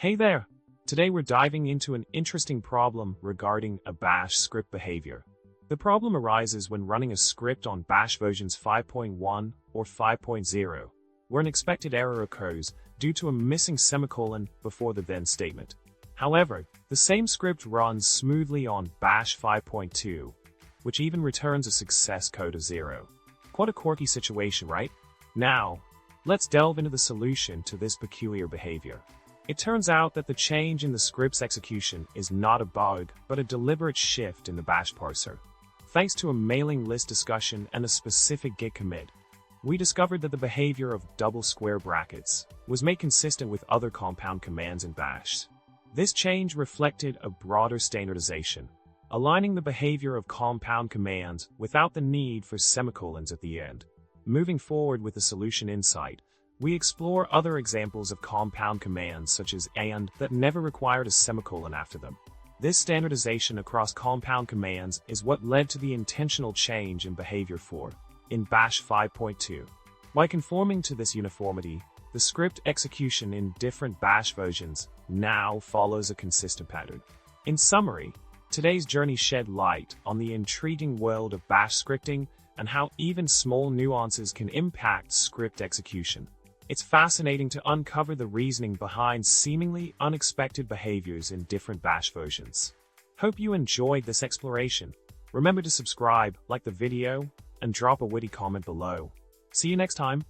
Hey there! Today we're diving into an interesting problem regarding a bash script behavior. The problem arises when running a script on bash versions 5.1 or 5.0, where an expected error occurs due to a missing semicolon before the then statement. However, the same script runs smoothly on bash 5.2, which even returns a success code of 0. Quite a quirky situation, right? Now, let's delve into the solution to this peculiar behavior. It turns out that the change in the script's execution is not a bug, but a deliberate shift in the bash parser. Thanks to a mailing list discussion and a specific Git commit, we discovered that the behavior of double square brackets was made consistent with other compound commands in bash. This change reflected a broader standardization, aligning the behavior of compound commands without the need for semicolons at the end. Moving forward with the solution insight, we explore other examples of compound commands such as and that never required a semicolon after them. This standardization across compound commands is what led to the intentional change in behavior in bash 5.2. By conforming to this uniformity, the script execution in different bash versions now follows a consistent pattern. In summary, today's journey shed light on the intriguing world of bash scripting and how even small nuances can impact script execution. It's fascinating to uncover the reasoning behind seemingly unexpected behaviors in different bash versions. Hope you enjoyed this exploration. Remember to subscribe, like the video, and drop a witty comment below. See you next time.